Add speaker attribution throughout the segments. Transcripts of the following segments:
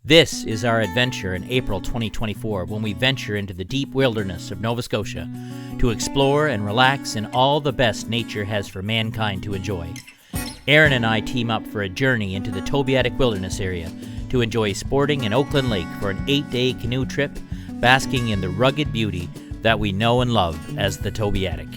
Speaker 1: This is our adventure in April 2024 when we venture into the deep wilderness of Nova Scotia to explore and relax in all the best nature has for mankind to enjoy. Aaron and I team up for a journey into the Tobeatic wilderness area to enjoy sporting in Oakland Lake for an 8-day canoe trip, basking in the rugged beauty that we know and love as the Tobeatic.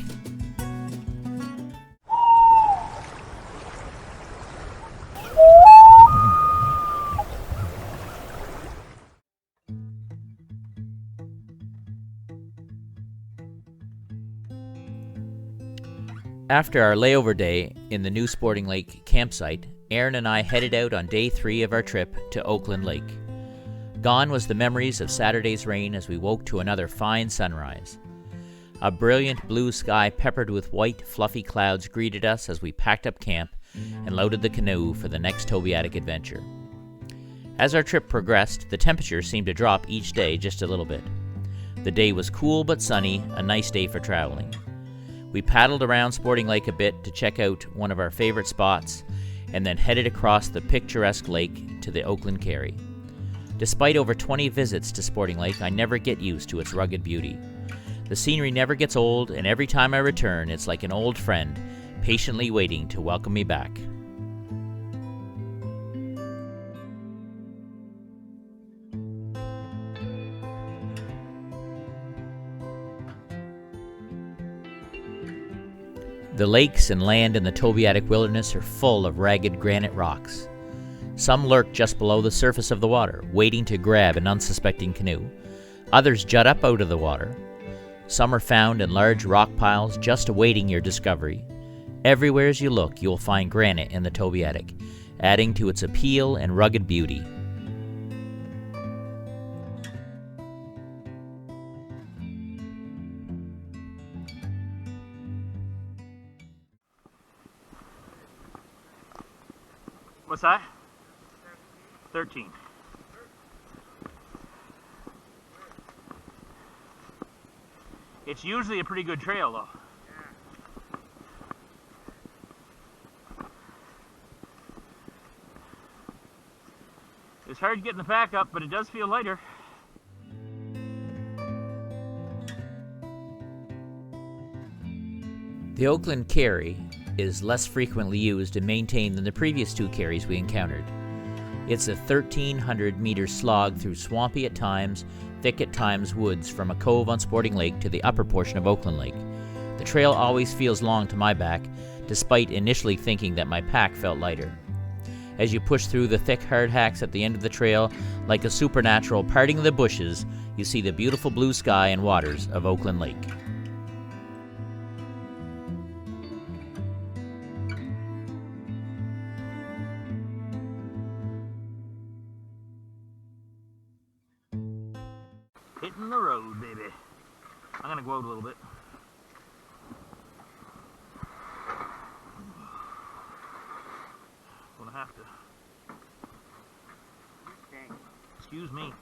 Speaker 1: After our layover day in the new Sporting Lake campsite, Aaron and I headed out on day 3 of our trip to Oakland Lake. Gone was the memories of Saturday's rain as we woke to another fine sunrise. A brilliant blue sky peppered with white, fluffy clouds greeted us as we packed up camp and loaded the canoe for the next Tobeatic adventure. As our trip progressed, the temperature seemed to drop each day just a little bit. The day was cool but sunny, a nice day for traveling. We paddled around Sporting Lake a bit to check out one of our favorite spots, and then headed across the picturesque lake to the Oakland Carry. Despite over 20 visits to Sporting Lake, I never get used to its rugged beauty. The scenery never gets old, and every time I return, it's like an old friend, patiently waiting to welcome me back. The lakes and land in the Tobeatic wilderness are full of ragged granite rocks. Some lurk just below the surface of the water, waiting to grab an unsuspecting canoe. Others jut up out of the water. Some are found in large rock piles just awaiting your discovery. Everywhere as you look, you will find granite in the Tobeatic, adding to its appeal and rugged beauty.
Speaker 2: What's that? 13. It's usually a pretty good trail though. It's hard getting the pack up, but it does feel lighter.
Speaker 1: The Oakland Carry is less frequently used and maintained than the previous 2 carries we encountered. It's a 1,300-meter slog through swampy at times, thick at times woods from a cove on Sporting Lake to the upper portion of Oakland Lake. The trail always feels long to my back, despite initially thinking that my pack felt lighter. As you push through the thick hardhacks at the end of the trail, like a supernatural parting of the bushes, you see the beautiful blue sky and waters of Oakland Lake.
Speaker 2: Hitting the road, baby. I'm gonna go out a little bit. Gonna have to. Excuse me.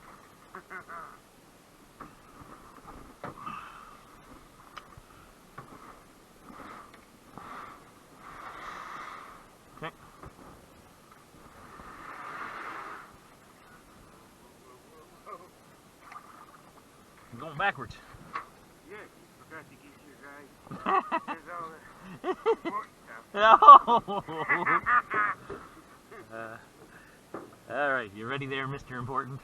Speaker 2: Okay. I'm going backwards.
Speaker 3: Yeah, you forgot to get your guys. There's all the important stuff.
Speaker 2: All right, you ready there, Mr. Important?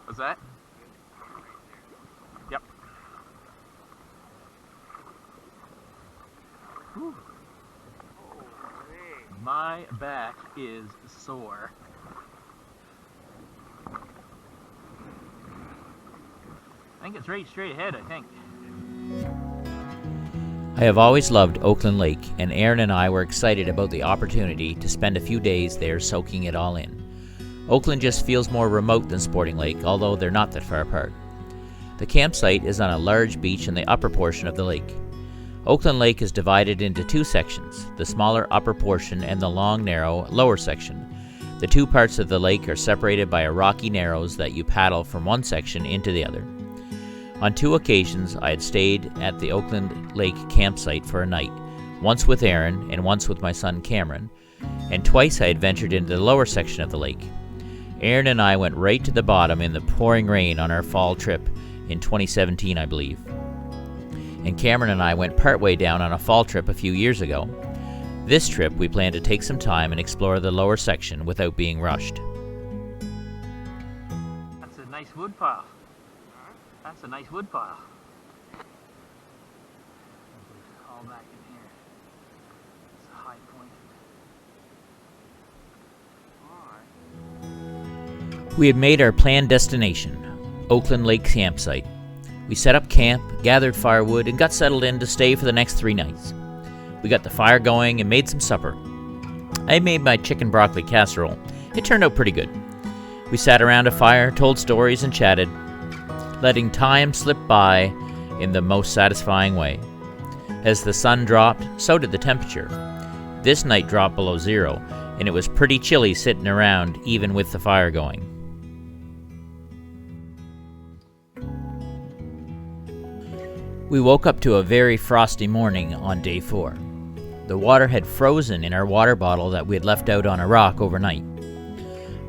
Speaker 2: What's that? Yep. Whew. My back is sore. I think it's right straight ahead, I think.
Speaker 1: I have always loved Oakland Lake, and Aaron and I were excited about the opportunity to spend a few days there soaking it all in. Oakland just feels more remote than Sporting Lake, although they're not that far apart. The campsite is on a large beach in the upper portion of the lake. Oakland Lake is divided into two sections, the smaller upper portion and the long, narrow lower section. The two parts of the lake are separated by a rocky narrows that you paddle from one section into the other. On 2 occasions, I had stayed at the Oakland Lake campsite for a night, once with Aaron and once with my son Cameron, and twice I had ventured into the lower section of the lake. Aaron and I went right to the bottom in the pouring rain on our fall trip in 2017, I believe. And Cameron and I went partway down on a fall trip a few years ago. This trip, we plan to take some time and explore the lower section without being rushed.
Speaker 2: That's a nice wood pile. That's a nice wood pile. All back in here. It's a high point.
Speaker 3: Alright.
Speaker 1: We had made our planned destination, Oakland Lake campsite. We set up camp, gathered firewood, and got settled in to stay for the next 3 nights. We got the fire going and made some supper. I made my chicken broccoli casserole. It turned out pretty good. We sat around a fire, told stories, and chatted, letting time slip by in the most satisfying way. As the sun dropped, so did the temperature. This night dropped below 0, and it was pretty chilly sitting around even with the fire going. We woke up to a very frosty morning on day 4. The water had frozen in our water bottle that we had left out on a rock overnight.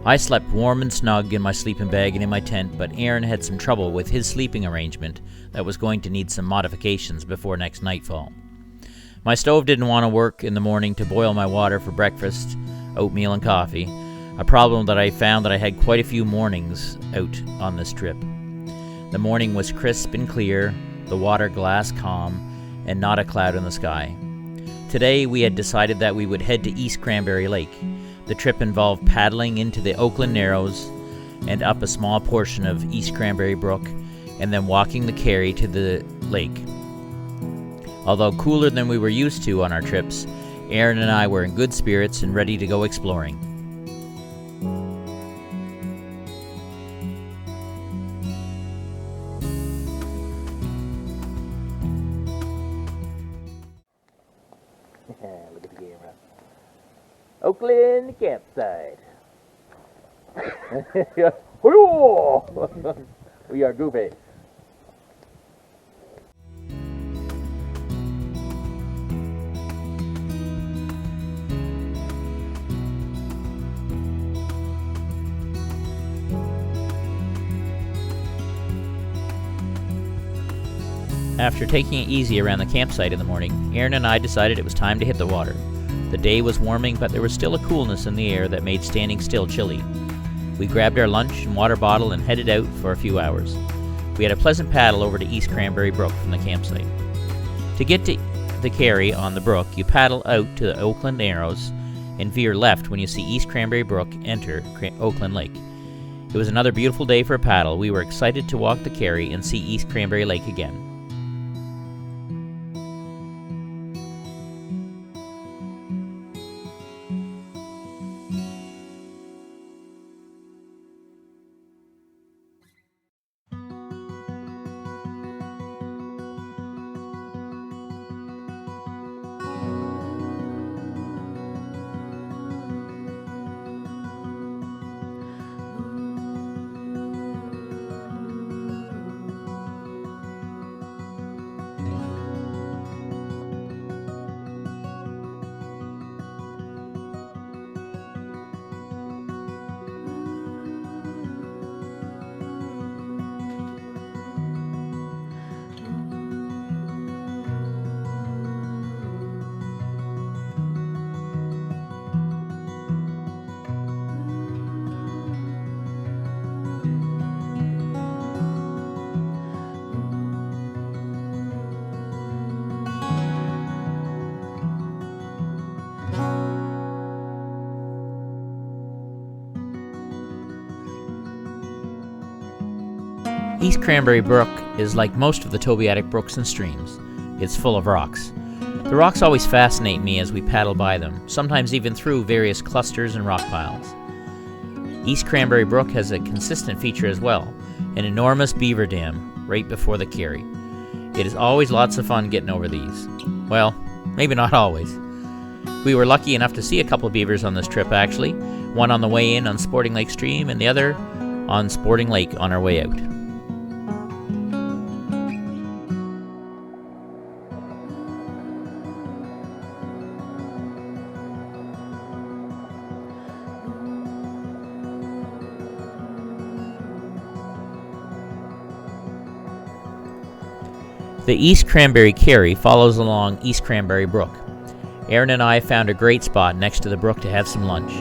Speaker 1: I slept warm and snug in my sleeping bag and in my tent, but Aaron had some trouble with his sleeping arrangement that was going to need some modifications before next nightfall. My stove didn't want to work in the morning to boil my water for breakfast, oatmeal and coffee, a problem that I found that I had quite a few mornings out on this trip. The morning was crisp and clear, the water glass calm, and not a cloud in the sky. Today we had decided that we would head to East Cranberry Lake. The trip involved paddling into the Oakland Narrows and up a small portion of East Cranberry Brook, and then walking the carry to the lake. Although cooler than we were used to on our trips, Aaron and I were in good spirits and ready to go exploring. Look at the camera. Oakland campsite. We are goofy. After taking it easy around the campsite in the morning, Aaron and I decided it was time to hit the water. The day was warming, but there was still a coolness in the air that made standing still chilly. We grabbed our lunch and water bottle and headed out for a few hours. We had a pleasant paddle over to East Cranberry Brook from the campsite. To get to the carry on the brook, you paddle out to the Oakland Narrows and veer left when you see East Cranberry Brook enter Oakland Lake. It was another beautiful day for a paddle. We were excited to walk the carry and see East Cranberry Lake again. East Cranberry Brook is like most of the Tobeatic brooks and streams. It's full of rocks. The rocks always fascinate me as we paddle by them, sometimes even through various clusters and rock piles. East Cranberry Brook has a consistent feature as well, an enormous beaver dam right before the carry. It is always lots of fun getting over these. Well, maybe not always. We were lucky enough to see a couple of beavers on this trip, actually. One on the way in on Sporting Lake Stream, and the other on Sporting Lake on our way out. The East Cranberry Carry follows along East Cranberry Brook. Aaron and I found a great spot next to the brook to have some lunch.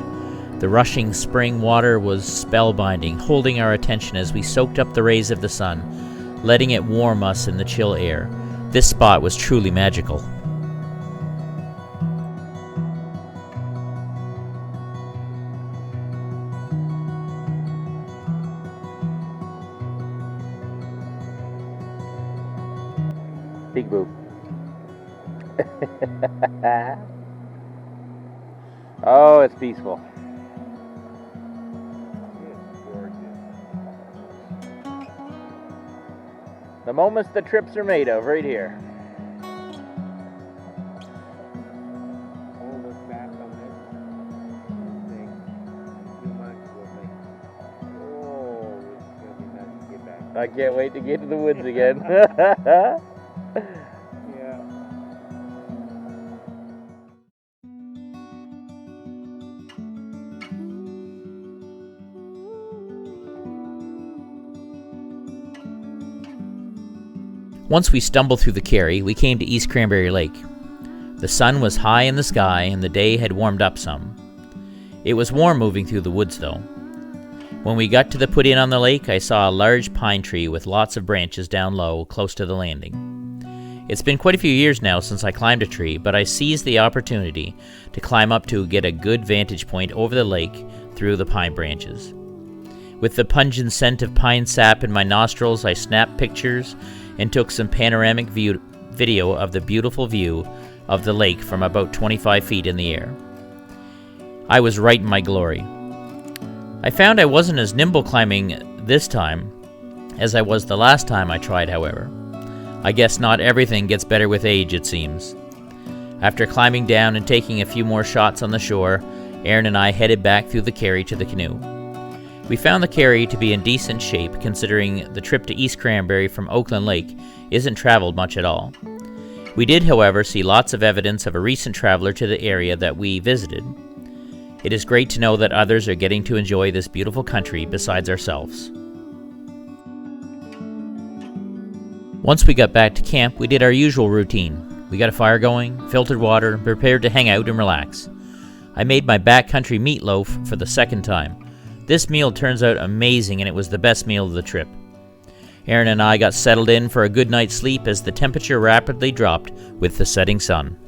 Speaker 1: The rushing spring water was spellbinding, holding our attention as we soaked up the rays of the sun, letting it warm us in the chill air. This spot was truly magical. Big boo. Oh, it's peaceful. The moments the trips are made of, right here.
Speaker 3: Look back on this thing. Too much will make. Oh, it's gonna be nice to get back.
Speaker 1: I can't wait to get to the woods again.
Speaker 3: Yeah.
Speaker 1: Once we stumbled through the carry, we came to East Cranberry Lake. The sun was high in the sky and the day had warmed up some. It was warm moving through the woods though. When we got to the put-in on the lake, I saw a large pine tree with lots of branches down low, close to the landing. It's been quite a few years now since I climbed a tree, but I seized the opportunity to climb up to get a good vantage point over the lake through the pine branches. With the pungent scent of pine sap in my nostrils, I snapped pictures and took some panoramic video of the beautiful view of the lake from about 25 feet in the air. I was right in my glory. I found I wasn't as nimble climbing this time as I was the last time I tried, however. I guess not everything gets better with age, it seems. After climbing down and taking a few more shots on the shore, Aaron and I headed back through the carry to the canoe. We found the carry to be in decent shape considering the trip to East Cranberry from Oakland Lake isn't traveled much at all. We did, however, see lots of evidence of a recent traveler to the area that we visited. It is great to know that others are getting to enjoy this beautiful country besides ourselves. Once we got back to camp, we did our usual routine. We got a fire going, filtered water, and prepared to hang out and relax. I made my backcountry meatloaf for the second time. This meal turns out amazing, and it was the best meal of the trip. Aaron and I got settled in for a good night's sleep as the temperature rapidly dropped with the setting sun.